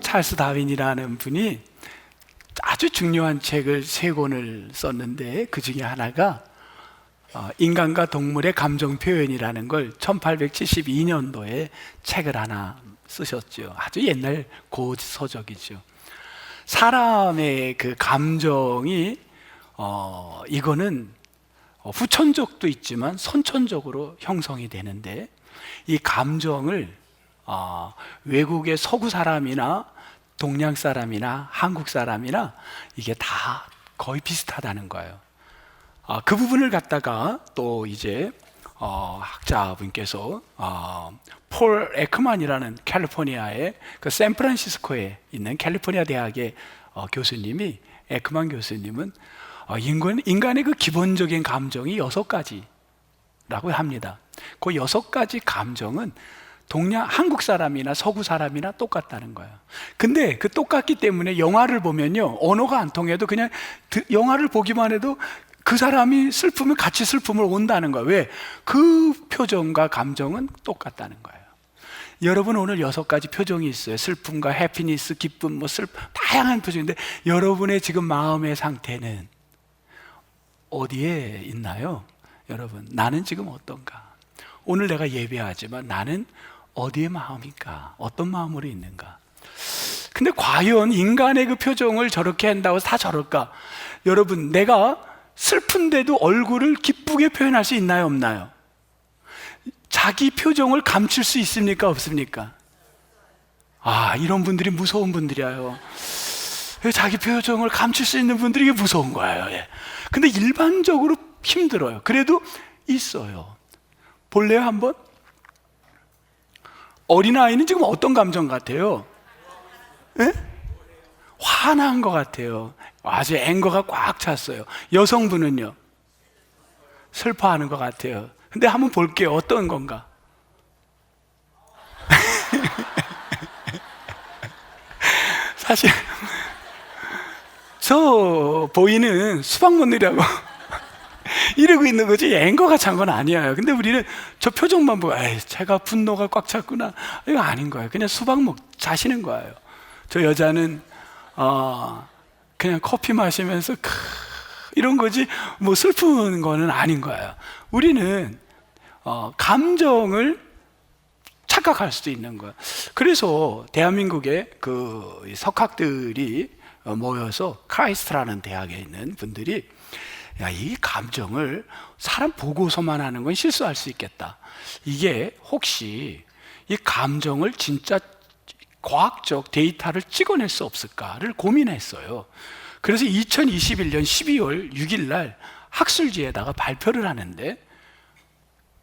찰스 다윈이라는 분이 아주 중요한 책을 3권을 썼는데 그 중에 하나가 인간과 동물의 감정 표현이라는 걸 1872년도에 책을 하나 쓰셨죠. 아주 옛날 고서적이죠. 사람의 그 감정이 이거는 후천적도 있지만 선천적으로 형성이 되는데, 이 감정을 외국의 서구 사람이나 동양 사람이나 한국 사람이나 이게 다 거의 비슷하다는 거예요. 그 부분을 갖다가 또 이제 학자분께서 폴 에크만이라는 캘리포니아의 그 샌프란시스코에 있는 캘리포니아 대학의 교수님이, 에크만 교수님은 인간의 그 기본적인 감정이 6가지라고 합니다. 그 6가지 감정은 한국 사람이나 서구 사람이나 똑같다는 거예요. 근데 그 똑같기 때문에 영화를 보면요, 언어가 안 통해도 그냥 영화를 보기만 해도 그 사람이 슬프면 같이 슬픔을 온다는 거예요. 왜? 그 표정과 감정은 똑같다는 거예요. 여러분, 오늘 6가지 표정이 있어요. 슬픔과 해피니스, 기쁨, 다양한 표정인데 여러분의 지금 마음의 상태는 어디에 있나요? 여러분, 나는 지금 어떤가? 오늘 내가 예배하지만 나는 어디에 마음일까? 어떤 마음으로 있는가? 근데 과연 인간의 그 표정을 저렇게 한다고 다 저럴까? 여러분, 내가 슬픈데도 얼굴을 기쁘게 표현할 수 있나요, 없나요? 자기 표정을 감출 수 있습니까, 없습니까? 이런 분들이 무서운 분들이에요. 자기 표정을 감출 수 있는 분들이 이게 무서운 거예요. 근데 일반적으로 힘들어요. 그래도 있어요. 볼래요, 한번? 어린아이는 지금 어떤 감정 같아요? 화난 것 같아요. 아주 앵거가 꽉 찼어요. 여성분은요? 슬퍼하는 것 같아요. 근데 한번 볼게요. 어떤 건가? 사실 저 보이는 수박무늬라고 이러고 있는 거지 앵거가 찬 건 아니에요. 근데 우리는 저 표정만 보고 제가 분노가 꽉 찼구나, 이거 아닌 거예요. 그냥 수박목 자시는 거예요. 저 여자는 그냥 커피 마시면서 이런 거지 슬픈 거는 아닌 거예요. 우리는 감정을 착각할 수도 있는 거예요. 그래서 대한민국의 그 석학들이 모여서 카이스트라는 대학에 있는 분들이 이 감정을 사람 보고서만 하는 건 실수할 수 있겠다. 이게 혹시 이 감정을 진짜 과학적 데이터를 찍어낼 수 없을까를 고민했어요. 그래서 2021년 12월 6일 날 학술지에다가 발표를 하는데,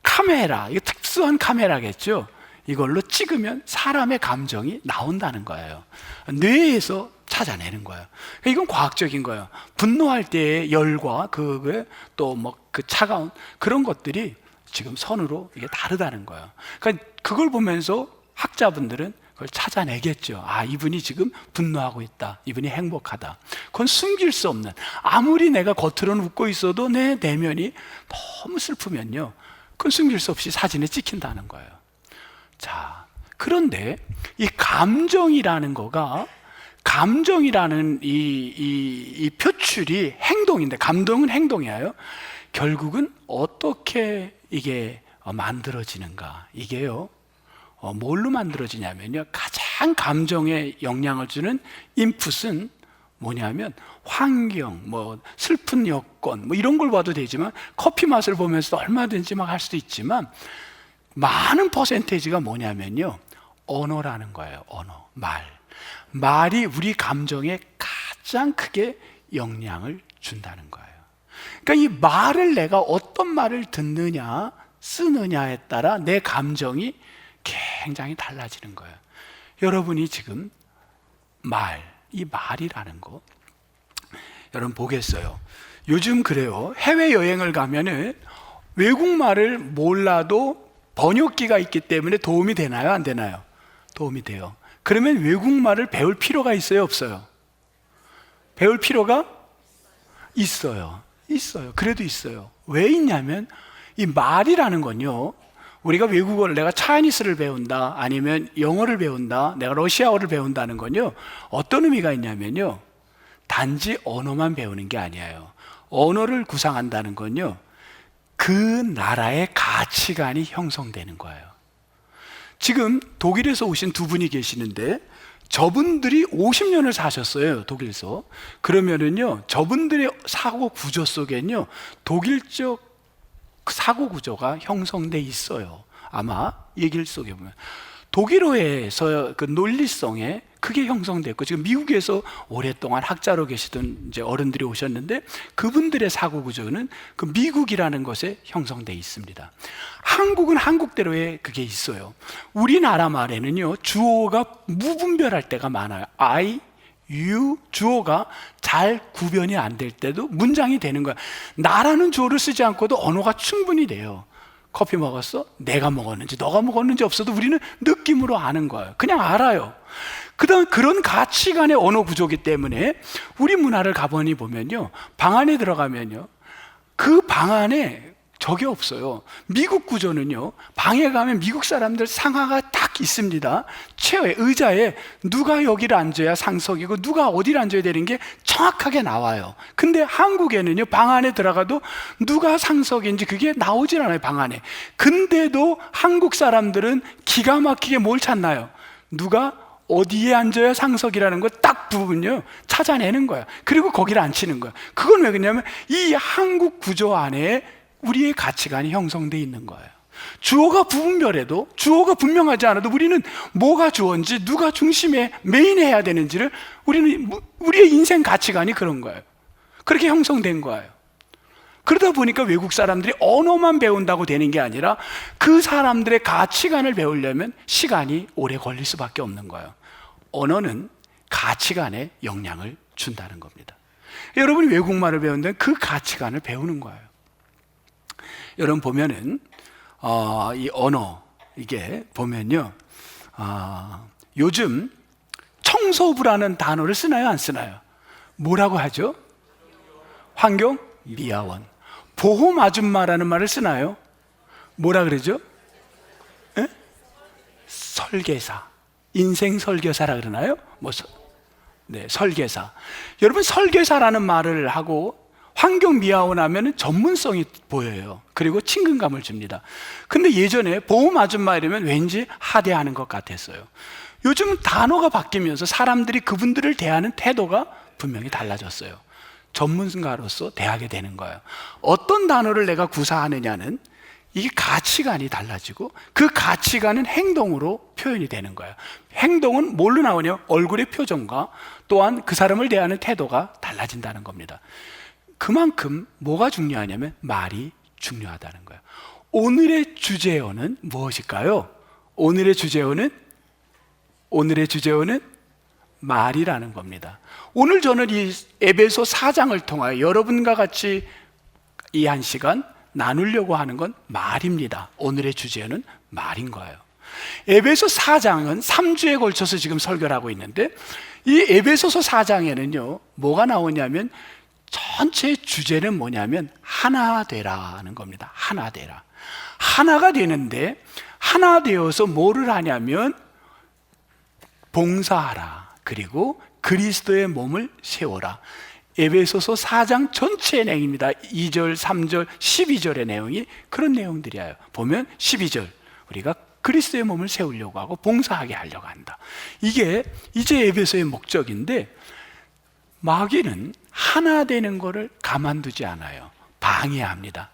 카메라, 이거 특수한 카메라겠죠. 이걸로 찍으면 사람의 감정이 나온다는 거예요. 뇌에서 찾아내는 거예요. 이건 과학적인 거예요. 분노할 때의 열과 또 그 차가운 그런 것들이 지금 선으로 이게 다르다는 거예요. 그러니까 그걸 보면서 학자분들은 그걸 찾아내겠죠. 이분이 지금 분노하고 있다, 이분이 행복하다. 그건 숨길 수 없는, 아무리 내가 겉으로는 웃고 있어도 내 내면이 너무 슬프면요, 그건 숨길 수 없이 사진에 찍힌다는 거예요. 자, 그런데 이 감정이라는 거가, 감정이라는 이 표출이 행동인데, 감동은 행동이에요. 결국은 어떻게 이게 만들어지는가? 이게요, 뭘로 만들어지냐면요, 가장 감정에 영향을 주는 인풋은 뭐냐면 환경, 슬픈 여건, 이런 걸 봐도 되지만, 커피 맛을 보면서 얼마든지 막 할 수도 있지만, 많은 퍼센테이지가 뭐냐면요, 언어라는 거예요. 언어, 말이 우리 감정에 가장 크게 영향을 준다는 거예요. 그러니까 이 말을, 내가 어떤 말을 듣느냐 쓰느냐에 따라 내 감정이 굉장히 달라지는 거예요. 여러분이 지금 이 말이라는 거, 여러분 보겠어요. 요즘 그래요. 해외여행을 가면은 외국말을 몰라도 번역기가 있기 때문에 도움이 되나요, 안 되나요? 도움이 돼요. 그러면 외국말을 배울 필요가 있어요, 없어요? 배울 필요가 있어요. 그래도 있어요. 왜 있냐면, 이 말이라는 건요, 우리가 외국어를 내가 차이니스를 배운다, 아니면 영어를 배운다, 내가 러시아어를 배운다는 건요, 어떤 의미가 있냐면요, 단지 언어만 배우는 게 아니에요. 언어를 구상한다는 건요, 그 나라의 가치관이 형성되는 거예요. 지금 독일에서 오신 두 분이 계시는데 저분들이 50년을 사셨어요, 독일에서. 그러면은요, 저분들의 사고 구조 속에는요, 독일적 사고 구조가 형성돼 있어요. 아마 얘기를 속에 보면 독일어에서 그 논리성에 그게 형성됐고, 지금 미국에서 오랫동안 학자로 계시던 이제 어른들이 오셨는데 그분들의 사고 구조는 그 미국이라는 것에 형성돼 있습니다. 한국은 한국대로의 그게 있어요. 우리나라 말에는요, 주어가 무분별할 때가 많아요. I, you, 주어가 잘 구별이 안 될 때도 문장이 되는 거야. 나라는 주어를 쓰지 않고도 언어가 충분히 돼요. 커피 먹었어? 내가 먹었는지 너가 먹었는지 없어도 우리는 느낌으로 아는 거예요. 그냥 알아요. 그런 가치관의 언어 구조이기 때문에 우리 문화를 가만히 보면요, 방 안에 들어가면요, 그 방 안에 적이 없어요. 미국 구조는요, 방에 가면 미국 사람들 상하가 딱 있습니다. 체어에, 의자에 누가 여기를 앉아야 상석이고 누가 어디를 앉아야 되는 게 정확하게 나와요. 근데 한국에는요, 방 안에 들어가도 누가 상석인지 그게 나오질 않아요, 방 안에. 근데도 한국 사람들은 기가 막히게 뭘 찾나요? 누가 어디에 앉아야 상석이라는 걸 딱 부분요 찾아내는 거야. 그리고 거기를 앉히는 거야. 그건 왜 그러냐면 이 한국 구조 안에 우리의 가치관이 형성되어 있는 거예요. 주어가 부분별해도, 주어가 분명하지 않아도 우리는 뭐가 주어인지, 누가 중심에 메인해야 되는지를 우리의 인생 가치관이 그런 거예요. 그렇게 형성된 거예요. 그러다 보니까 외국 사람들이 언어만 배운다고 되는 게 아니라 그 사람들의 가치관을 배우려면 시간이 오래 걸릴 수밖에 없는 거예요. 언어는 가치관에 영향을 준다는 겁니다. 여러분이 외국말을 배운다면 그 가치관을 배우는 거예요. 여러분 보면은 이 언어, 이게 보면요, 요즘 청소부라는 단어를 쓰나요, 안 쓰나요? 뭐라고 하죠? 환경미화원. 보험 아줌마라는 말을 쓰나요? 뭐라 그러죠? 에? 설계사, 인생 설계사라 그러나요? 네, 설계사. 여러분, 설계사라는 말을 하고 환경미화원 하면 전문성이 보여요. 그리고 친근감을 줍니다. 근데 예전에 보험 아줌마 이러면 왠지 하대하는 것 같았어요. 요즘 단어가 바뀌면서 사람들이 그분들을 대하는 태도가 분명히 달라졌어요. 전문가로서 대하게 되는 거예요. 어떤 단어를 내가 구사하느냐는 이게 가치관이 달라지고 그 가치관은 행동으로 표현이 되는 거예요. 행동은 뭘로 나오냐? 얼굴의 표정과 또한 그 사람을 대하는 태도가 달라진다는 겁니다. 그만큼 뭐가 중요하냐면 말이 중요하다는 거예요. 오늘의 주제어는 무엇일까요? 오늘의 주제어는 말이라는 겁니다. 오늘 저는 이 에베소 4장을 통하여 여러분과 같이 이 한 시간 나누려고 하는 건 말입니다. 오늘의 주제는 말인 거예요. 에베소 4장은 3주에 걸쳐서 지금 설교를 하고 있는데 이 에베소서 4장에는요, 뭐가 나오냐면 전체 주제는 뭐냐면 하나 되라는 겁니다. 하나 되라. 하나가 되는데 하나 되어서 뭐를 하냐면 봉사하라. 그리고 그리스도의 몸을 세워라. 에베소서 4장 전체의 내용입니다. 2절, 3절, 12절의 내용이 그런 내용들이에요. 보면 12절, 우리가 그리스도의 몸을 세우려고 하고 봉사하게 하려고 한다. 이게 이제 에베소의 목적인데 마귀는 하나 되는 것을 가만두지 않아요. 방해합니다.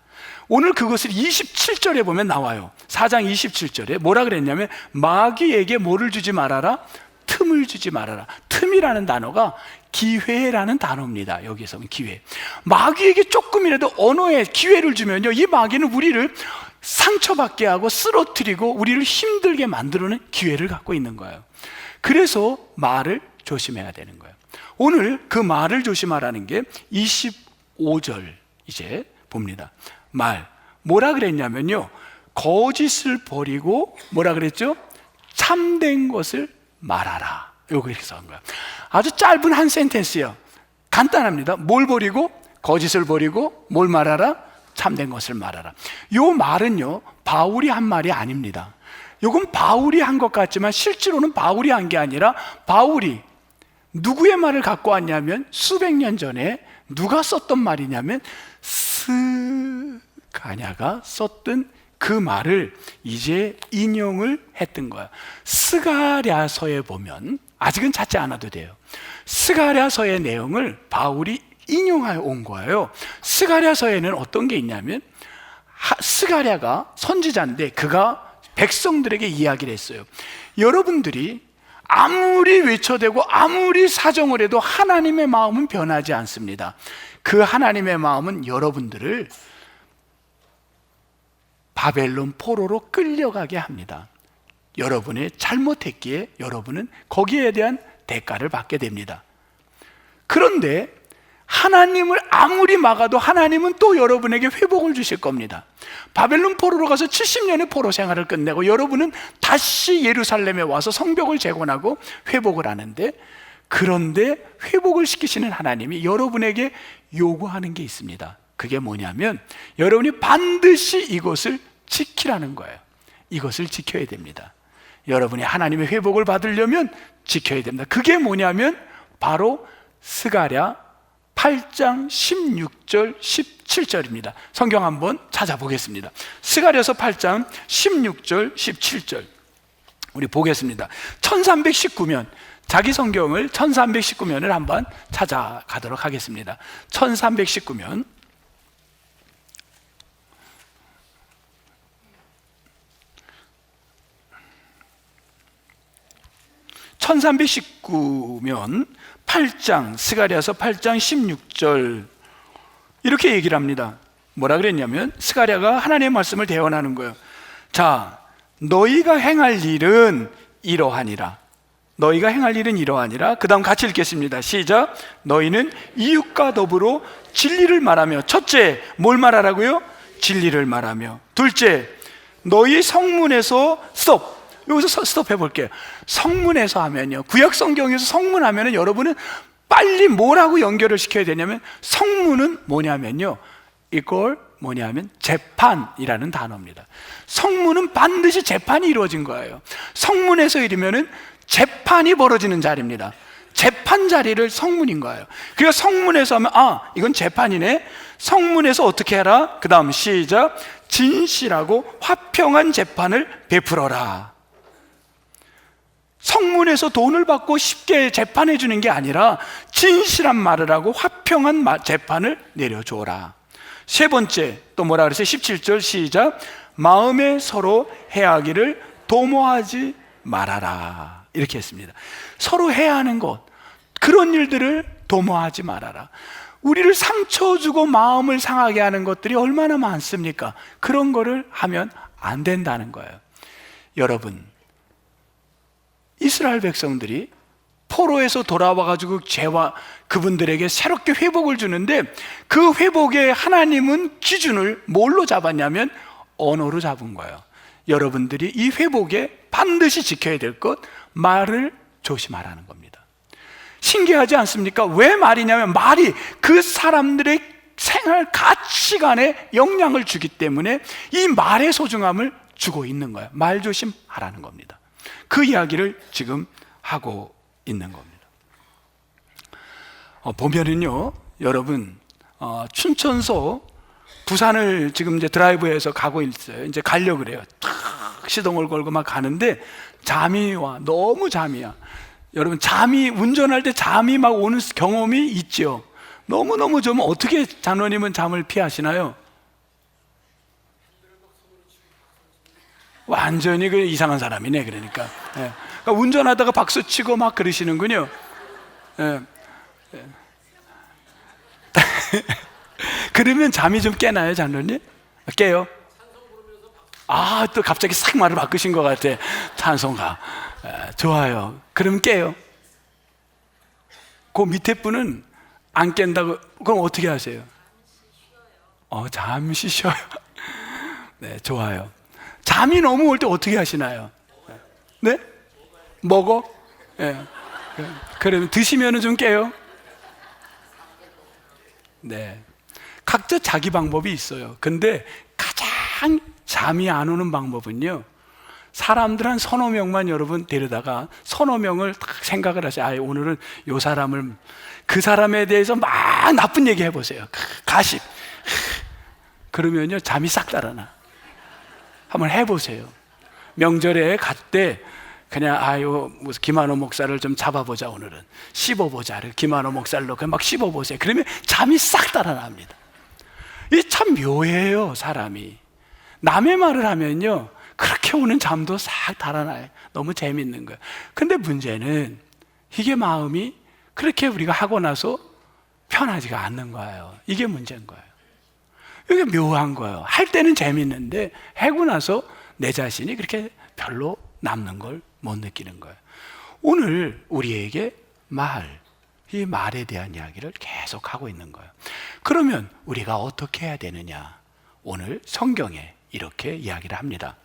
오늘 그것을 27절에 보면 나와요. 4장 27절에 뭐라 그랬냐면 마귀에게 뭐를 주지 말아라? 틈을 주지 말아라. 틈이라는 단어가 기회라는 단어입니다. 여기서 기회. 마귀에게 조금이라도 언어에 기회를 주면요, 이 마귀는 우리를 상처받게 하고 쓰러뜨리고 우리를 힘들게 만들어내는 기회를 갖고 있는 거예요. 그래서 말을 조심해야 되는 거예요. 오늘 그 말을 조심하라는 게 25절 이제 봅니다. 말 뭐라 그랬냐면요, 거짓을 버리고 뭐라 그랬죠? 참된 것을 말하라. 요거 이렇게 써온 거야. 아주 짧은 한 센텐스예요. 간단합니다. 뭘 버리고? 거짓을 버리고 뭘 말하라? 참된 것을 말하라. 요 말은요, 바울이 한 말이 아닙니다. 이건 바울이 한 것 같지만 실제로는 바울이 한 게 아니라 바울이 누구의 말을 갖고 왔냐면 수백 년 전에 누가 썼던 말이냐면 스가랴가 썼던 그 말을 이제 인용을 했던 거야. 스가랴서에 보면 아직은 찾지 않아도 돼요. 스가랴서의 내용을 바울이 인용하여 온 거예요. 스가랴서에는 어떤 게 있냐면 스가랴가 선지자인데 그가 백성들에게 이야기를 했어요. 여러분들이 아무리 외쳐대고 아무리 사정을 해도 하나님의 마음은 변하지 않습니다. 그 하나님의 마음은 여러분들을 바벨론 포로로 끌려가게 합니다. 여러분이 잘못했기에 여러분은 거기에 대한 대가를 받게 됩니다. 그런데 하나님을 아무리 막아도 하나님은 또 여러분에게 회복을 주실 겁니다. 바벨론 포로로 가서 70년의 포로 생활을 끝내고 여러분은 다시 예루살렘에 와서 성벽을 재건하고 회복을 하는데, 그런데 회복을 시키시는 하나님이 여러분에게 요구하는 게 있습니다. 그게 뭐냐면 여러분이 반드시 이것을 지키라는 거예요. 이것을 지켜야 됩니다. 여러분이 하나님의 회복을 받으려면 지켜야 됩니다. 그게 뭐냐면 바로 스가랴 8장 16절 17절입니다. 성경 한번 찾아보겠습니다. 스가랴서 8장 16절 17절 우리 보겠습니다. 1319면, 자기 성경을 1319면을 한번 찾아가도록 하겠습니다. 1319면 1319면 8장, 스가랴서 8장 16절 이렇게 얘기를 합니다. 뭐라 그랬냐면 스가랴가 하나님의 말씀을 대언하는 거예요. 자, 너희가 행할 일은 이러하니라. 너희가 행할 일은 이러하니라. 그 다음 같이 읽겠습니다. 시작. 너희는 이웃과 더불어 진리를 말하며. 첫째, 뭘 말하라고요? 진리를 말하며. 둘째, 너희 성문에서 스톱. 여기서 스톱 해볼게요. 성문에서 하면요, 구약 성경에서 성문 하면은 여러분은 빨리 뭐라고 연결을 시켜야 되냐면 성문은 뭐냐면요, 이걸 뭐냐면 재판이라는 단어입니다. 성문은 반드시 재판이 이루어진 거예요. 성문에서 이르면은 재판이 벌어지는 자리입니다. 재판 자리를 성문인 거예요. 그러니까 성문에서 하면 이건 재판이네. 성문에서 어떻게 해라? 그 다음 시작. 진실하고 화평한 재판을 베풀어라. 성문에서 돈을 받고 쉽게 재판해 주는 게 아니라 진실한 말을 하고 화평한 재판을 내려줘라. 세 번째 또 뭐라 그랬어요? 17절 시작. 마음에 서로 해하기를 도모하지 말아라. 이렇게 했습니다. 서로 해야 하는 것, 그런 일들을 도모하지 말아라. 우리를 상처 주고 마음을 상하게 하는 것들이 얼마나 많습니까? 그런 거를 하면 안 된다는 거예요. 여러분, 이스라엘 백성들이 포로에서 돌아와가지고 죄와 그분들에게 새롭게 회복을 주는데, 그 회복의 하나님은 기준을 뭘로 잡았냐면 언어로 잡은 거예요. 여러분들이 이 회복에 반드시 지켜야 될 것, 말을 조심하라는 겁니다. 신기하지 않습니까? 왜 말이냐면 말이 그 사람들의 생활 가치관에 영향을 주기 때문에 이 말의 소중함을 주고 있는 거예요. 말 조심하라는 겁니다. 그 이야기를 지금 하고 있는 겁니다. 보면은요, 여러분, 춘천서 부산을 지금 이제 드라이브해서 가고 있어요. 이제 가려고 그래요. 탁 시동을 걸고 막 가는데 잠이 와. 너무 잠이야. 여러분, 잠이, 운전할 때 잠이 막 오는 경험이 있죠. 너무너무 좀 어떻게 장로님은 잠을 피하시나요? 완전히 그 이상한 사람이네. 그러니까, 예. 그러니까 운전하다가 박수 치고 막 그러시는군요. 예. 예. 그러면 잠이 좀 깨나요, 장로님? 깨요? 또 갑자기 싹 말을 바꾸신 것 같아. 찬송가. 좋아요. 그럼 깨요. 그 밑에 분은 안 깬다고, 그럼 어떻게 하세요? 잠시 쉬어요. 네, 좋아요. 잠이 너무 올 때 어떻게 하시나요? 네? 먹어? 네. 그러면 드시면은 좀 깨요? 네. 각자 자기 방법이 있어요. 근데 가장 잠이 안 오는 방법은요, 사람들 한 서너 명만 여러분 데려다가 서너 명을 딱 생각을 하세요. 아, 오늘은 요 사람을, 그 사람에 대해서 막 나쁜 얘기 해보세요. 가십. 그러면요, 잠이 싹 달아나. 한번 해보세요. 명절에 갔대 그냥 아유 무슨 김한호 목사를 좀 잡아보자, 오늘은 씹어보자. 김한호 목사를 그냥 막 씹어보세요. 그러면 잠이 싹 달아납니다. 이 참 묘해요, 사람이. 남의 말을 하면요 그렇게 오는 잠도 싹 달아나요. 너무 재밌는 거예요. 근데 문제는 이게 마음이 그렇게 우리가 하고 나서 편하지가 않는 거예요. 이게 문제인 거예요. 이게 묘한 거예요. 할 때는 재밌는데 하고 나서 내 자신이 그렇게 별로 남는 걸 못 느끼는 거예요. 오늘 우리에게 이 말에 대한 이야기를 계속 하고 있는 거예요. 그러면 우리가 어떻게 해야 되느냐? 오늘 성경에 이렇게 이야기를 합니다.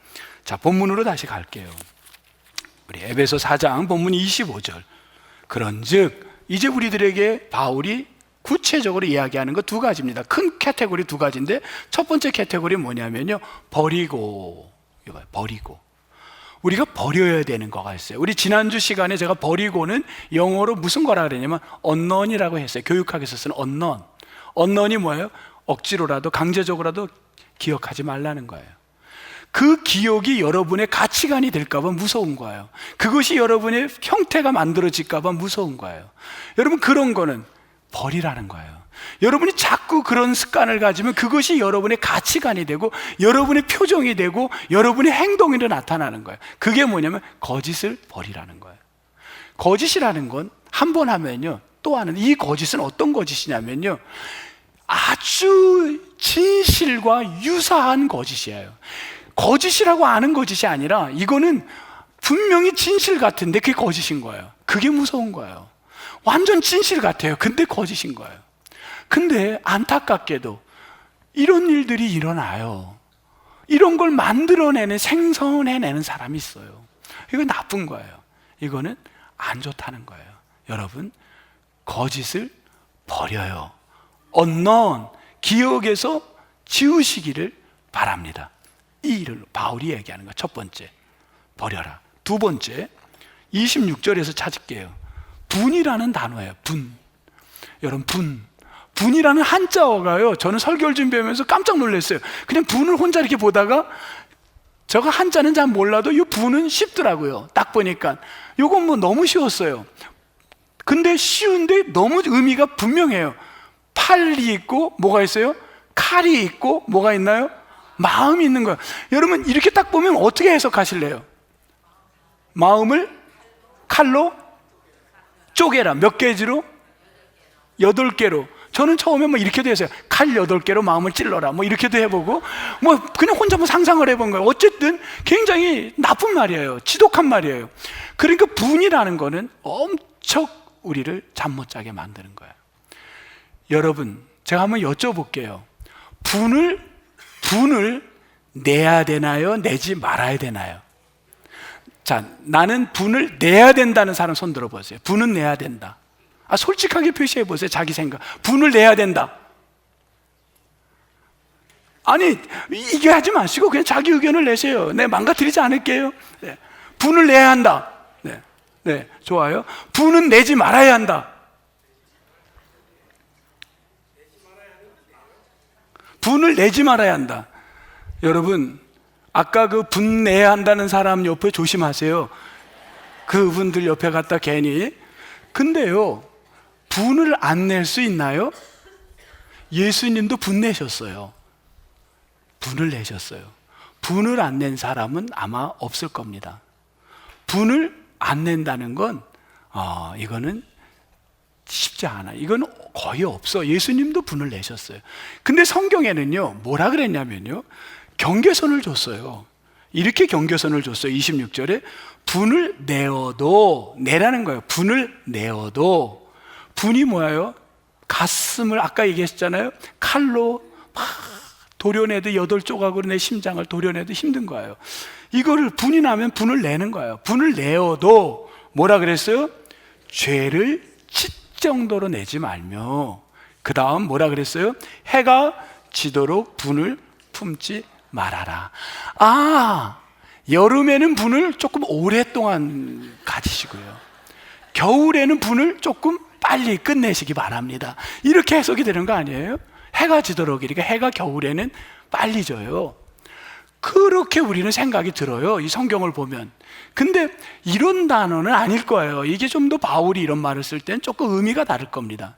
자, 본문으로 다시 갈게요. 우리 에베소 4장 본문 25절. 그런즉 이제 우리들에게 바울이 구체적으로 이야기하는 거 두 가지입니다. 큰 카테고리 두 가지인데, 첫 번째 카테고리 뭐냐면요, 버리고. 이거요, 버리고. 우리가 버려야 되는 거가 있어요. 우리 지난주 시간에 제가 버리고는 영어로 무슨 거라 그랬냐면 언넌이라고 했어요. 교육학에서 쓰는 언넌. 언넌이 뭐예요? 억지로라도 강제적으로라도 기억하지 말라는 거예요. 그 기억이 여러분의 가치관이 될까 봐 무서운 거예요. 그것이 여러분의 형태가 만들어질까 봐 무서운 거예요. 여러분, 그런 거는 버리라는 거예요. 여러분이 자꾸 그런 습관을 가지면 그것이 여러분의 가치관이 되고 여러분의 표정이 되고 여러분의 행동으로 나타나는 거예요. 그게 뭐냐면 거짓을 버리라는 거예요. 거짓이라는 건 한 번 하면요 또 하는, 이 거짓은 어떤 거짓이냐면요, 아주 진실과 유사한 거짓이에요. 거짓이라고 아는 거짓이 아니라 이거는 분명히 진실 같은데 그게 거짓인 거예요. 그게 무서운 거예요. 완전 진실 같아요. 근데 거짓인 거예요. 근데 안타깝게도 이런 일들이 일어나요. 이런 걸 만들어내는, 생성해내는 사람이 있어요. 이건 나쁜 거예요. 이거는 안 좋다는 거예요. 여러분, 거짓을 버려요. 언넌, 기억에서 지우시기를 바랍니다. 이 일을 바울이 얘기하는 거. 첫 번째, 버려라. 두 번째, 26절에서 찾을게요. 분이라는 단어예요. 분. 여러분, 분이라는 한자어가요, 저는 설교를 준비하면서 깜짝 놀랐어요. 그냥 분을 혼자 이렇게 보다가 저거 한자는 잘 몰라도 이 분은 쉽더라고요. 딱 보니까 이건 뭐 너무 쉬웠어요. 근데 쉬운데 너무 의미가 분명해요. 팔이 있고 뭐가 있어요? 칼이 있고 뭐가 있나요? 마음이 있는 거예요. 여러분, 이렇게 딱 보면 어떻게 해석하실래요? 마음을 칼로 쪼개라. 몇 개지로? 8개로. 저는 처음에 뭐 이렇게도 했어요. 칼 8개로 마음을 찔러라. 뭐 이렇게도 해보고, 뭐 그냥 혼자 뭐 상상을 해본 거예요. 어쨌든 굉장히 나쁜 말이에요. 지독한 말이에요. 그러니까 분이라는 거는 엄청 우리를 잠 못 자게 만드는 거예요. 여러분, 제가 한번 여쭤볼게요. 분을 내야 되나요? 내지 말아야 되나요? 자, 나는 분을 내야 된다는 사람 손 들어보세요. 분은 내야 된다. 솔직하게 표시해 보세요. 자기 생각. 분을 내야 된다. 아니, 이게 하지 마시고 그냥 자기 의견을 내세요. 네, 망가뜨리지 않을게요. 네. 분을 내야 한다. 네. 네, 좋아요. 분은 내지 말아야 한다. 분을 내지 말아야 한다. 여러분, 아까 그 분 내야 한다는 사람 옆에 조심하세요. 그분들 옆에 갔다 괜히. 근데요, 분을 안 낼 수 있나요? 예수님도 분 내셨어요. 분을 내셨어요. 분을 안 낸 사람은 아마 없을 겁니다. 분을 안 낸다는 건 이거는 쉽지 않아. 이건 거의 없어. 예수님도 분을 내셨어요. 근데 성경에는요, 뭐라 그랬냐면요, 경계선을 줬어요. 이렇게 경계선을 줬어요. 26절에 분을 내어도, 내라는 거예요. 분을 내어도. 분이 뭐예요? 가슴을 아까 얘기했잖아요. 칼로 막 도려내도 8조각으로 내 심장을 도려내도 힘든 거예요. 이거를 분이 나면 분을 내는 거예요. 분을 내어도 뭐라 그랬어요? 죄를 칠 정도로 내지 말며, 그 다음 뭐라 그랬어요? 해가 지도록 분을 품지 말하라. 아, 여름에는 분을 조금 오랫동안 가지시고요, 겨울에는 분을 조금 빨리 끝내시기 바랍니다. 이렇게 해석이 되는 거 아니에요? 해가 지도록, 그러니까 해가 겨울에는 빨리 져요. 그렇게 우리는 생각이 들어요, 이 성경을 보면. 근데 이런 단어는 아닐 거예요. 이게 좀 더 바울이 이런 말을 쓸 때는 조금 의미가 다를 겁니다.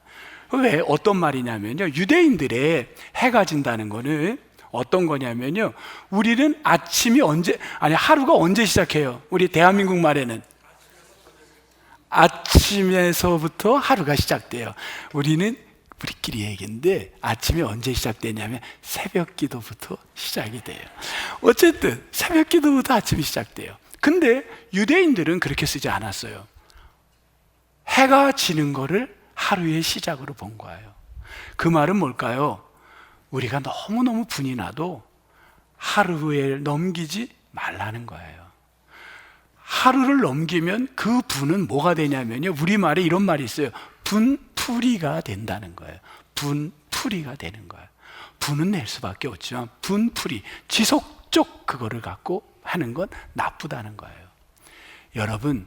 왜? 어떤 말이냐면요, 유대인들의 해가 진다는 거는 어떤 거냐면요, 우리는 아침이 하루가 언제 시작해요? 우리 대한민국 말에는 아침에서부터 하루가 시작돼요. 우리끼리 얘기인데, 아침이 언제 시작되냐면 새벽 기도부터 시작이 돼요. 어쨌든 새벽 기도부터 아침이 시작돼요. 근데 유대인들은 그렇게 쓰지 않았어요. 해가 지는 거를 하루의 시작으로 본 거예요. 그 말은 뭘까요? 우리가 너무너무 분이 나도 하루에 넘기지 말라는 거예요. 하루를 넘기면 그 분은 뭐가 되냐면요, 우리말에 이런 말이 있어요. 분풀이가 된다는 거예요. 분풀이가 되는 거예요. 분은 낼 수밖에 없지만 분풀이, 지속적 그거를 갖고 하는 건 나쁘다는 거예요. 여러분,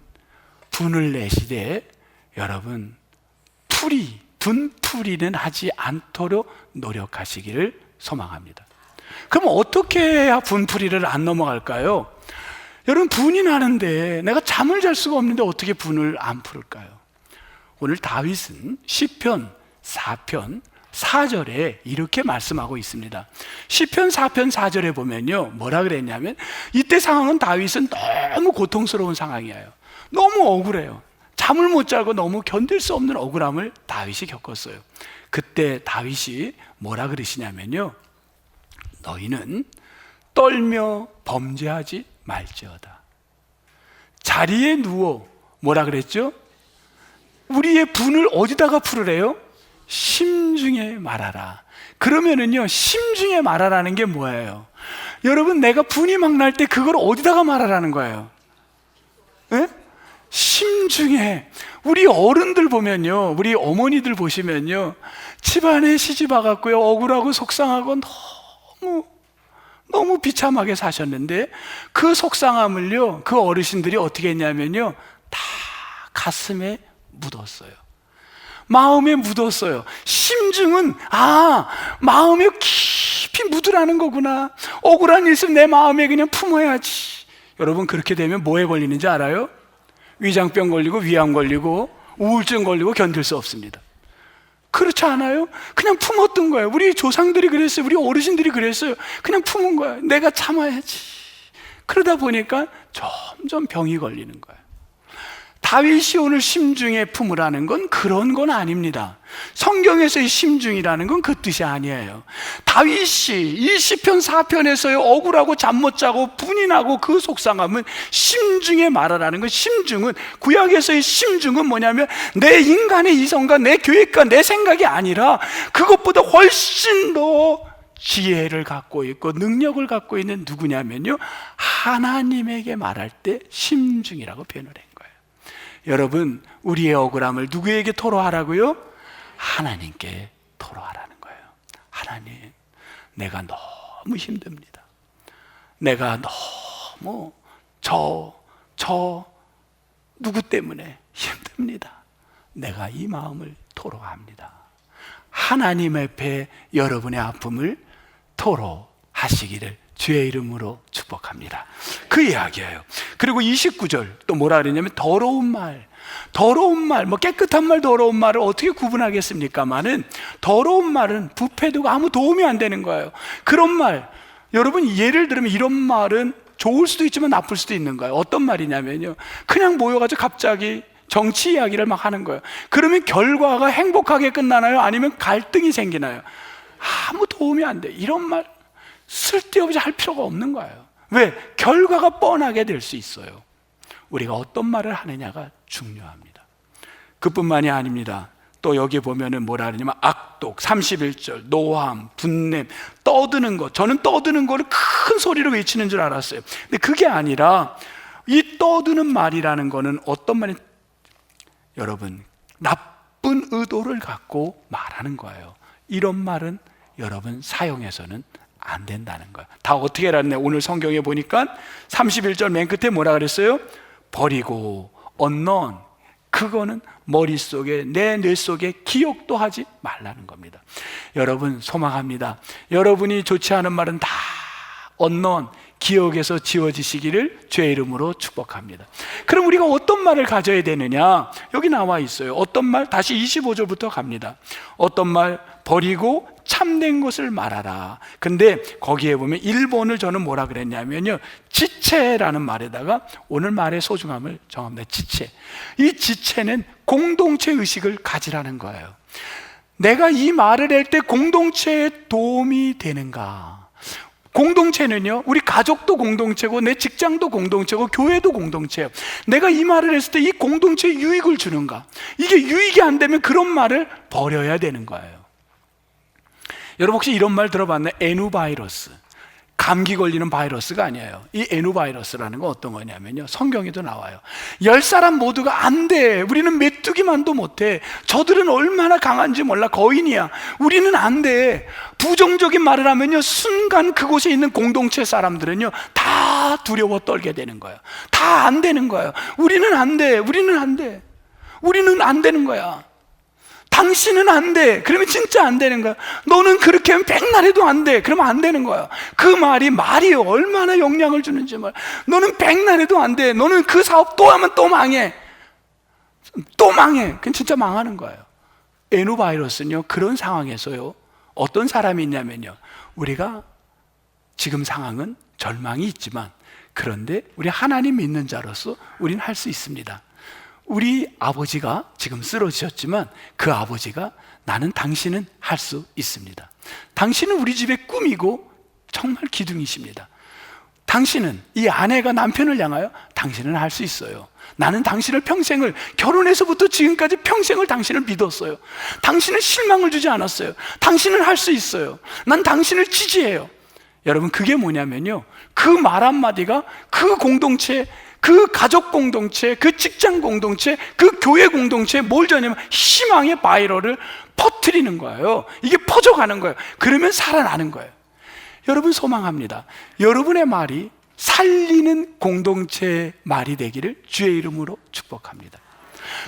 분을 내시되 여러분 분풀이는 하지 않도록 노력하시기를 소망합니다. 그럼 어떻게 해야 분풀이를 안 넘어갈까요? 여러분, 분이 나는데 내가 잠을 잘 수가 없는데 어떻게 분을 안 풀을까요? 오늘 다윗은 시편 4편 4절에 이렇게 말씀하고 있습니다. 시편 4편 4절에 보면요, 뭐라 그랬냐면, 이때 상황은 다윗은 너무 고통스러운 상황이에요. 너무 억울해요. 잠을 못 자고 너무 견딜 수 없는 억울함을 다윗이 겪었어요. 그때 다윗이 뭐라 그러시냐면요, 너희는 떨며 범죄하지 말지어다. 자리에 누워 뭐라 그랬죠? 우리의 분을 어디다가 풀으래요? 심중에 말하라. 그러면은요, 심중에 말하라는 게 뭐예요? 여러분, 내가 분이 막 날 때 그걸 어디다가 말하라는 거예요? 네? 심중에. 우리 어른들 보면요, 우리 어머니들 보시면요, 집안에 시집 와갖고요, 억울하고 속상하고 너무 비참하게 사셨는데, 그 속상함을요, 그 어르신들이 어떻게 했냐면요, 다 가슴에 묻었어요. 마음에 묻었어요. 심중은 마음에 깊이 묻으라는 거구나. 억울한 일 있으면 내 마음에 그냥 품어야지. 여러분, 그렇게 되면 뭐에 걸리는지 알아요? 위장병 걸리고 위암 걸리고 우울증 걸리고 견딜 수 없습니다. 그렇지 않아요? 그냥 품었던 거예요. 우리 조상들이 그랬어요. 우리 어르신들이 그랬어요. 그냥 품은 거예요. 내가 참아야지. 그러다 보니까 점점 병이 걸리는 거예요. 다윗이 오늘 심중에 품으라는 건 그런 건 아닙니다. 성경에서의 심중이라는 건 그 뜻이 아니에요. 다윗이 이 시편 4편에서의 억울하고 잠 못 자고 분이 나고 그 속상함은 심중에 말하라는 건, 심중은, 구약에서의 심중은 뭐냐면 내 인간의 이성과 내 계획과 내 생각이 아니라 그것보다 훨씬 더 지혜를 갖고 있고 능력을 갖고 있는 누구냐면요, 하나님에게 말할 때 심중이라고 표현을 해요. 여러분, 우리의 억울함을 누구에게 토로하라고요? 하나님께 토로하라는 거예요. 하나님, 내가 너무 힘듭니다. 내가 너무 누구 때문에 힘듭니다. 내가 이 마음을 토로합니다. 하나님 앞에 여러분의 아픔을 토로하시기를 주의 이름으로 축복합니다. 그 이야기예요. 그리고 29절 또 뭐라 그러냐면, 더러운 말, 뭐 깨끗한 말, 더러운 말을 어떻게 구분하겠습니까마는, 더러운 말은 부패되고 아무 도움이 안 되는 거예요. 그런 말, 여러분 예를 들면 이런 말은 좋을 수도 있지만 나쁠 수도 있는 거예요. 어떤 말이냐면요, 그냥 모여가지고 갑자기 정치 이야기를 막 하는 거예요. 그러면 결과가 행복하게 끝나나요? 아니면 갈등이 생기나요? 아무 도움이 안 돼. 이런 말 쓸데없이 할 필요가 없는 거예요. 왜? 결과가 뻔하게 될 수 있어요. 우리가 어떤 말을 하느냐가 중요합니다. 그뿐만이 아닙니다. 또 여기 보면은 뭐라 그러냐면 악독, 31절, 노함, 분냄, 떠드는 것. 저는 떠드는 거를 큰 소리로 외치는 줄 알았어요. 근데 그게 아니라 이 떠드는 말이라는 거는 어떤 말이, 여러분, 나쁜 의도를 갖고 말하는 거예요. 이런 말은 여러분 사용해서는 안 된다는 거야. 다 어떻게 알았네? 오늘 성경에 보니까 31절 맨 끝에 뭐라 그랬어요? 버리고 unknown, 그거는 머릿속에, 내 뇌 속에 기억도 하지 말라는 겁니다. 여러분, 소망합니다. 여러분이 좋지 않은 말은 다 unknown, 기억에서 지워지시기를 주의 이름으로 축복합니다. 그럼 우리가 어떤 말을 가져야 되느냐? 여기 나와 있어요. 어떤 말? 다시 25절부터 갑니다. 어떤 말? 버리고 참된 것을 말하라. 근데 거기에 보면 1번을 저는 뭐라 그랬냐면요, 지체라는 말에다가 오늘 말의 소중함을 정합니다. 지체. 이 지체는 공동체 의식을 가지라는 거예요. 내가 이 말을 할 때 공동체에 도움이 되는가? 공동체는요, 우리 가족도 공동체고 내 직장도 공동체고 교회도 공동체예요. 내가 이 말을 했을 때 이 공동체에 유익을 주는가? 이게 유익이 안 되면 그런 말을 버려야 되는 거예요. 여러분 혹시 이런 말 들어봤나요? 에누바이러스. 감기 걸리는 바이러스가 아니에요. 이 에누바이러스라는 건 어떤 거냐면요, 성경에도 나와요. 10사람 모두가 안 돼, 우리는 메뚜기만도 못해, 저들은 얼마나 강한지 몰라, 거인이야, 우리는 안 돼, 부정적인 말을 하면요, 순간 그곳에 있는 공동체 사람들은요 다 두려워 떨게 되는 거예요. 다 안 되는 거예요. 우리는 안 돼, 우리는 안 돼, 우리는 안 되는 거야. 당신은 안 돼. 그러면 진짜 안 되는 거야. 너는 그렇게 하면 백날 해도 안 돼. 그러면 안 되는 거야. 그 말이 얼마나 영향을 주는지 말. 너는 백날 해도 안 돼. 너는 그 사업 또 하면 또 망해. 또 망해. 그건 진짜 망하는 거예요. 에누바이러스는요, 그런 상황에서요, 어떤 사람이 있냐면요, 우리가 지금 상황은 절망이 있지만, 그런데 우리 하나님 믿는 자로서 우리는 할 수 있습니다. 우리 아버지가 지금 쓰러지셨지만 그 아버지가, 나는 당신은 할 수 있습니다. 당신은 우리 집의 꿈이고 정말 기둥이십니다. 당신은, 이 아내가 남편을 향하여 당신은 할 수 있어요. 나는 당신을 평생을, 결혼해서부터 지금까지 평생을 당신을 믿었어요. 당신은 실망을 주지 않았어요. 당신은 할 수 있어요. 난 당신을 지지해요. 여러분, 그게 뭐냐면요, 그 말 한마디가 그 공동체, 그 가족 공동체, 그 직장 공동체, 그 교회 공동체에 뭘 주냐면 희망의 바이럴을 퍼뜨리는 거예요. 이게 퍼져가는 거예요. 그러면 살아나는 거예요. 여러분, 소망합니다. 여러분의 말이 살리는 공동체의 말이 되기를 주의 이름으로 축복합니다.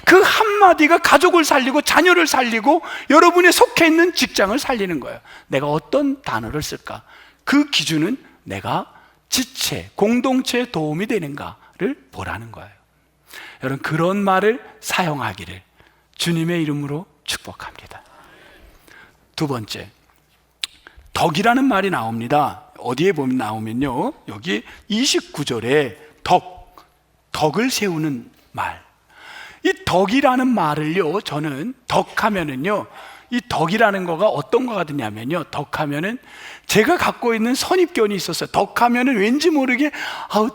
그 한마디가 가족을 살리고 자녀를 살리고 여러분이 속해 있는 직장을 살리는 거예요. 내가 어떤 단어를 쓸까? 그 기준은 내가 지체, 공동체에 도움이 되는가를 보라는 거예요. 여러분, 그런 말을 사용하기를 주님의 이름으로 축복합니다. 두 번째, 덕이라는 말이 나옵니다. 어디에 보면 나오면요, 여기 29절에 덕을 세우는 말. 이 덕이라는 말을요, 저는 덕하면은요, 이 덕이라는 거가 어떤 거가 되냐면요, 덕하면은 제가 갖고 있는 선입견이 있었어요. 덕하면은 왠지 모르게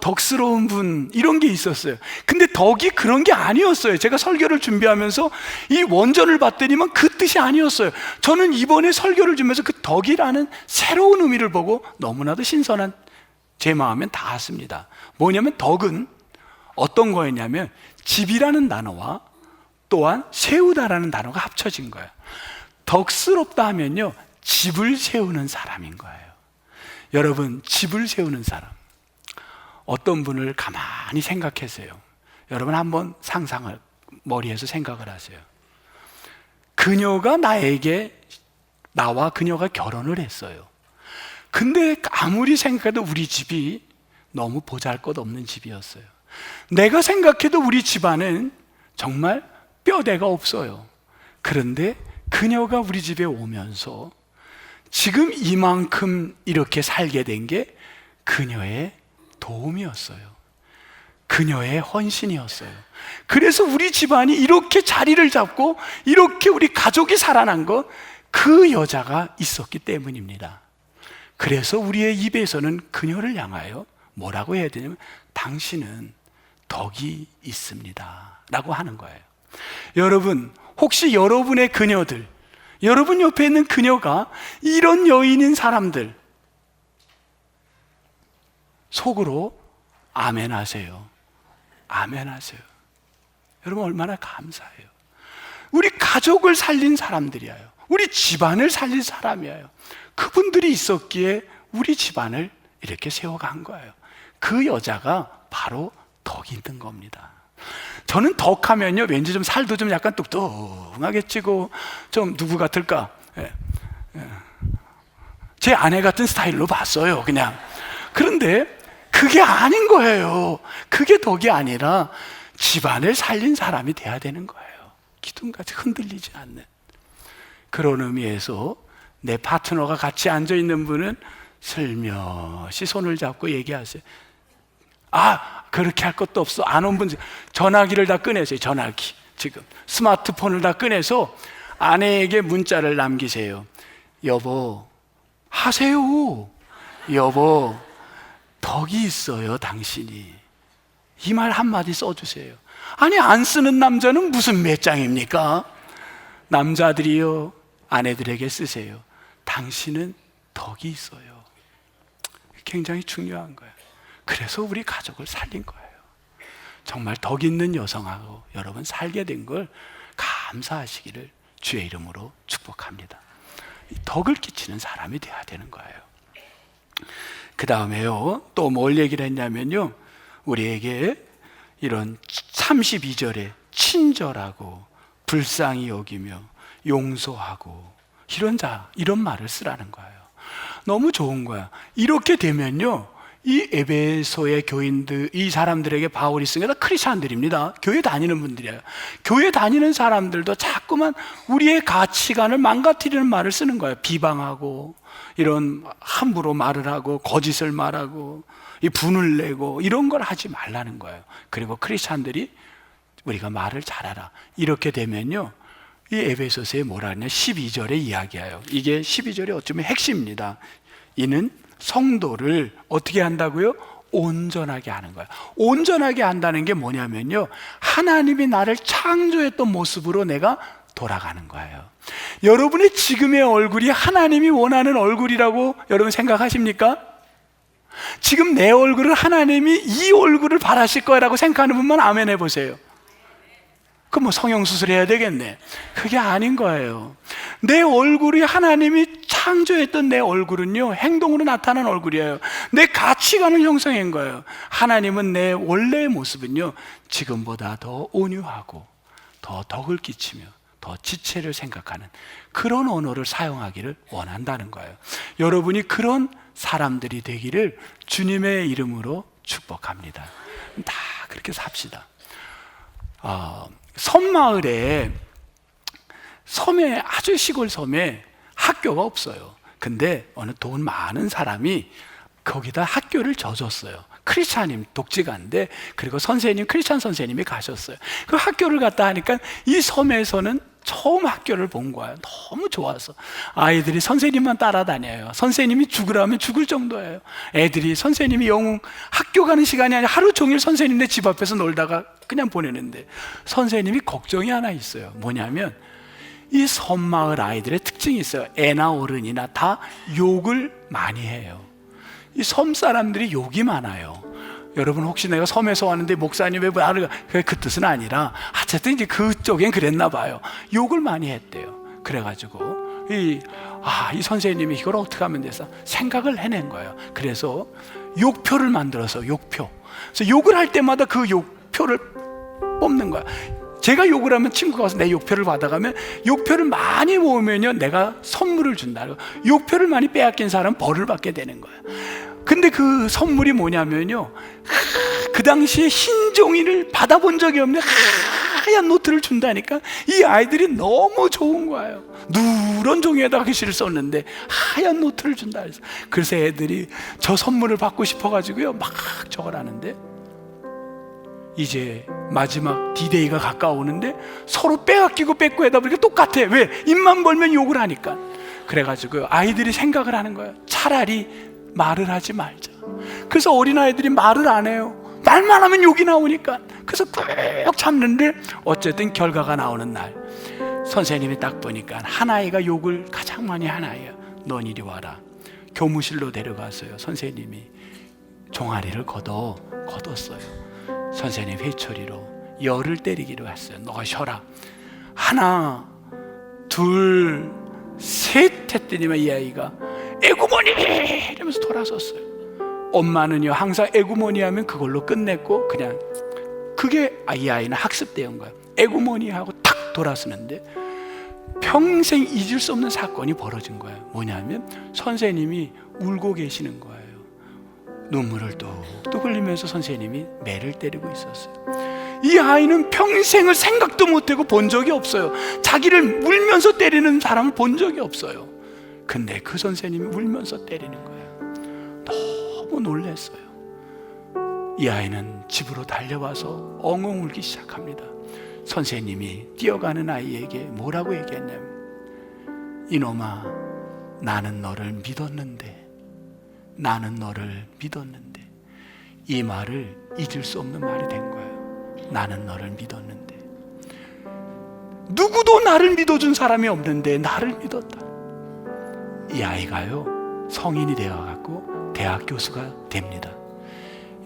덕스러운 분, 이런 게 있었어요. 근데 덕이 그런 게 아니었어요. 제가 설교를 준비하면서 이 원전을 봤더니만 그 뜻이 아니었어요. 저는 이번에 설교를 주면서 그 덕이라는 새로운 의미를 보고 너무나도 신선한 제 마음엔 닿았습니다. 뭐냐면 덕은 어떤 거였냐면 집이라는 단어와 또한 세우다라는 단어가 합쳐진 거예요. 덕스럽다 하면요, 집을 세우는 사람인 거예요. 여러분, 집을 세우는 사람, 어떤 분을 가만히 생각하세요. 여러분 한번 상상을 머리에서 생각을 하세요. 그녀가 나와 그녀가 결혼을 했어요. 근데 아무리 생각해도 우리 집이 너무 보잘것없는 집이었어요. 내가 생각해도 우리 집안은 정말 뼈대가 없어요. 그런데 그녀가 우리 집에 오면서 지금 이만큼 이렇게 살게 된 게 그녀의 도움이었어요. 그녀의 헌신이었어요. 그래서 우리 집안이 이렇게 자리를 잡고 이렇게 우리 가족이 살아난 것, 그 여자가 있었기 때문입니다. 그래서 우리의 입에서는 그녀를 향하여 뭐라고 해야 되냐면 당신은 덕이 있습니다 라고 하는 거예요. 여러분, 혹시 여러분의 그녀들, 여러분 옆에 있는 그녀가 이런 여인인 사람들, 속으로 아멘 하세요. 아멘 하세요. 여러분, 얼마나 감사해요. 우리 가족을 살린 사람들이에요. 우리 집안을 살린 사람이에요. 그분들이 있었기에 우리 집안을 이렇게 세워간 거예요. 그 여자가 바로 덕이 있는 겁니다. 저는 덕하면요, 왠지 좀 살도 좀 약간 뚱뚱하게 찌고 좀 누구 같을까? 제 아내 같은 스타일로 봤어요, 그냥. 그런데 그게 아닌 거예요. 그게 덕이 아니라 집안을 살린 사람이 돼야 되는 거예요. 기둥같이 흔들리지 않는. 그런 의미에서 내 파트너가 같이 앉아있는 분은 슬며시 손을 잡고 얘기하세요. 그렇게 할 것도 없어. 안 온 분 전화기를 다 꺼내세요. 전화기. 지금 스마트폰을 다 꺼내서 아내에게 문자를 남기세요. 여보, 하세요. 여보, 덕이 있어요, 당신이. 이 말 한마디 써주세요. 아니, 안 쓰는 남자는 무슨 매장입니까? 남자들이요, 아내들에게 쓰세요. 당신은 덕이 있어요. 굉장히 중요한 거예요. 그래서 우리 가족을 살린 거예요. 정말 덕 있는 여성하고 여러분 살게 된 걸 감사하시기를 주의 이름으로 축복합니다. 덕을 끼치는 사람이 돼야 되는 거예요. 그 다음에요, 또 뭘 얘기를 했냐면요, 우리에게 이런 32절에 친절하고 불쌍히 여기며 용서하고 이런 말을 쓰라는 거예요. 너무 좋은 거야. 이렇게 되면요, 이 에베소의 교인들, 이 사람들에게 바울이 쓴 게 다 크리스찬들입니다. 교회 다니는 분들이에요. 교회 다니는 사람들도 자꾸만 우리의 가치관을 망가뜨리는 말을 쓰는 거예요. 비방하고, 이런 함부로 말을 하고, 거짓을 말하고, 이 분을 내고, 이런 걸 하지 말라는 거예요. 그리고 크리스찬들이 우리가 말을 잘하라. 이렇게 되면요, 이 에베소서에 뭐라 하냐, 12절에 이야기해요. 이게 12절의 어쩌면 핵심입니다. 이는 성도를 어떻게 한다고요? 온전하게 하는 거예요. 온전하게 한다는 게 뭐냐면요, 하나님이 나를 창조했던 모습으로 내가 돌아가는 거예요. 여러분의 지금의 얼굴이 하나님이 원하는 얼굴이라고 여러분 생각하십니까? 지금 내 얼굴을 하나님이 이 얼굴을 바라실 거라고 생각하는 분만 아멘 해보세요. 그럼 뭐 성형수술 해야 되겠네. 그게 아닌 거예요. 내 얼굴이 하나님이 창조했던 내 얼굴은요, 행동으로 나타난 얼굴이에요. 내 가치관을 형성한 거예요. 하나님은 내 원래의 모습은요, 지금보다 더 온유하고 더 덕을 끼치며 더 지체를 생각하는 그런 언어를 사용하기를 원한다는 거예요. 여러분이 그런 사람들이 되기를 주님의 이름으로 축복합니다. 다 그렇게 삽시다. 섬마을에, 섬에, 아주 시골 섬에 학교가 없어요. 근데 어느 돈 많은 사람이 거기다 학교를 져줬어요. 크리스찬님 독지가인데, 그리고 선생님, 크리스찬 선생님이 가셨어요. 그 학교를 갔다 하니까 이 섬에서는 처음 학교를 본 거예요. 너무 좋아서 아이들이 선생님만 따라다녀요. 선생님이 죽으라면 죽을 정도예요. 애들이 선생님이 영웅, 학교 가는 시간이 아니라 하루 종일 선생님네 집 앞에서 놀다가 그냥 보내는데, 선생님이 걱정이 하나 있어요. 뭐냐면 이 섬마을 아이들의 특징이 있어요. 애나 어른이나 다 욕을 많이 해요. 이 섬 사람들이 욕이 많아요. 여러분, 혹시 내가 섬에서 왔는데 목사님 왜 나를, 그 뜻은 아니라 어쨌든 이제 그쪽엔 그랬나 봐요. 욕을 많이 했대요. 그래가지고 이 선생님이 이걸 어떻게 하면 돼서 생각을 해낸 거예요. 그래서 욕표를 만들어서 욕표. 그래서 욕을 할 때마다 그 욕표를 뽑는 거야. 제가 욕을 하면 친구가 와서 내 욕표를 받아가면, 욕표를 많이 모으면요, 내가 선물을 준다. 욕표를 많이 빼앗긴 사람은 벌을 받게 되는 거야. 근데 그 선물이 뭐냐면요, 그 당시에 흰 종이를 받아본 적이 없는 하얀 노트를 준다니까. 이 아이들이 너무 좋은 거예요. 누런 종이에다가 글씨를 썼는데 하얀 노트를 준다. 그래서 애들이 저 선물을 받고 싶어가지고요, 막 적어라는데, 이제 마지막 D-Day가 가까우는데 서로 빼앗기고 뺏고 하다 보니까 똑같아. 왜? 입만 벌면 욕을 하니까. 그래가지고 아이들이 생각을 하는 거예요. 차라리 말을 하지 말자. 그래서 어린아이들이 말을 안 해요. 말만 하면 욕이 나오니까. 그래서 꾹 참는데, 어쨌든 결과가 나오는 날 선생님이 딱 보니까 한 아이가 욕을 가장 많이 한 아이야. 넌 이리 와라. 교무실로 데려갔어요. 선생님이 종아리를 걷었어요. 선생님 회초리로 열을 때리기로 했어요. 너가 쉬어라. 하나, 둘, 셋 했더니만 이 아이가 에구머니 이러면서 돌아섰어요. 엄마는요 항상 에구머니 하면 그걸로 끝냈고 그냥 그게 이 아이는 학습대인 거예요. 에구머니 하고 탁 돌아서는데 평생 잊을 수 없는 사건이 벌어진 거예요. 뭐냐면 선생님이 울고 계시는 거예요. 눈물을 뚝뚝 흘리면서 선생님이 매를 때리고 있었어요. 이 아이는 평생을 생각도 못하고 본 적이 없어요. 자기를 울면서 때리는 사람을 본 적이 없어요. 근데 그 선생님이 울면서 때리는 거예요. 너무 놀랐어요. 이 아이는 집으로 달려와서 엉엉 울기 시작합니다. 선생님이 뛰어가는 아이에게 뭐라고 얘기했냐면, 이놈아, 나는 너를 믿었는데, 나는 너를 믿었는데. 이 말을 잊을 수 없는 말이 된 거예요. 나는 너를 믿었는데. 누구도 나를 믿어준 사람이 없는데 나를 믿었다. 이 아이가요 성인이 되어갖고 대학 교수가 됩니다.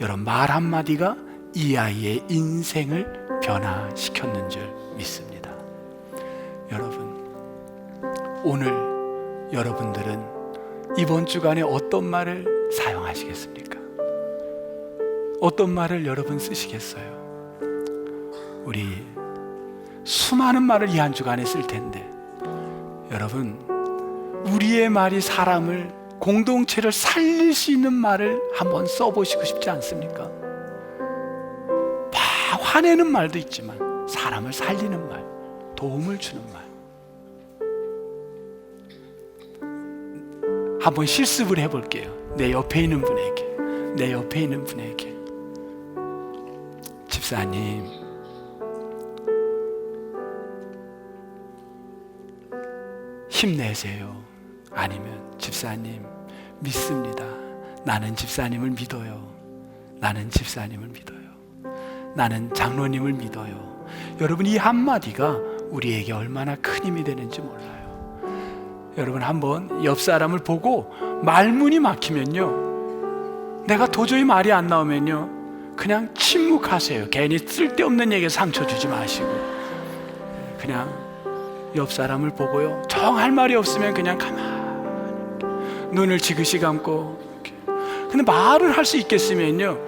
여러분, 말 한마디가 이 아이의 인생을 변화시켰는 줄 믿습니다. 여러분, 오늘 여러분들은 이번 주간에 어떤 말을 사용하시겠습니까? 어떤 말을 여러분 쓰시겠어요? 우리 수많은 말을 이 한 주간에 쓸 텐데, 여러분, 우리의 말이 사람을, 공동체를 살릴 수 있는 말을 한번 써보시고 싶지 않습니까? 화내는 말도 있지만 사람을 살리는 말, 도움을 주는 말. 한번 실습을 해볼게요. 내 옆에 있는 분에게 집사님, 힘내세요. 아니면 집사님, 믿습니다. 나는 집사님을 믿어요. 나는 집사님을 믿어요. 나는 장로님을 믿어요. 여러분, 이 한마디가 우리에게 얼마나 큰 힘이 되는지 몰라요. 여러분, 한번 옆 사람을 보고 말문이 막히면요, 내가 도저히 말이 안 나오면요, 그냥 침묵하세요. 괜히 쓸데없는 얘기에 상처 주지 마시고, 그냥 옆 사람을 보고요, 정 할 말이 없으면 그냥 가만히 눈을 지그시 감고 이렇게. 근데 말을 할 수 있겠으면요,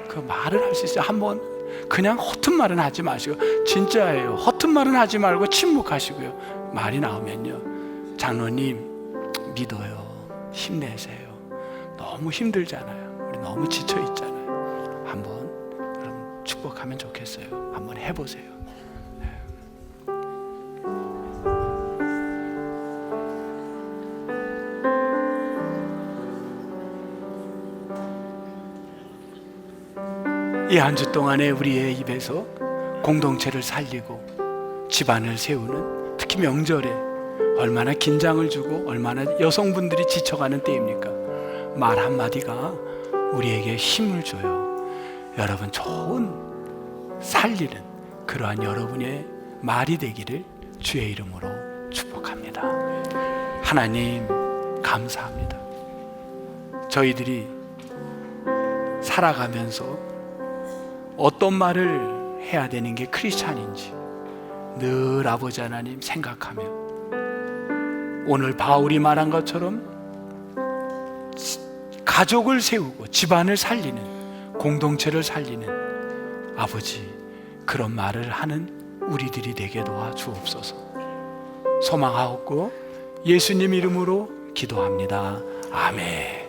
그 말을 할 수 있어요. 한번 그냥 허튼 말은 하지 마시고, 진짜예요, 허튼 말은 하지 말고 침묵하시고요, 말이 나오면요, 장로님 믿어요, 힘내세요. 너무 힘들잖아요. 우리 너무 지쳐 있잖아요. 한번 여러분 축복하면 좋겠어요. 한번 해보세요. 이 한 주 동안에 우리의 입에서 공동체를 살리고 집안을 세우는, 특히 명절에 얼마나 긴장을 주고 얼마나 여성분들이 지쳐가는 때입니까? 말 한마디가 우리에게 힘을 줘요. 여러분, 좋은 살리는 그러한 여러분의 말이 되기를 주의 이름으로 축복합니다. 하나님, 감사합니다. 저희들이 살아가면서 어떤 말을 해야 되는 게 크리스찬인지 늘 아버지 하나님 생각하며, 오늘 바울이 말한 것처럼 가족을 세우고 집안을 살리는, 공동체를 살리는 아버지, 그런 말을 하는 우리들이 되게 도와주옵소서. 소망하옵고 예수님 이름으로 기도합니다. 아멘.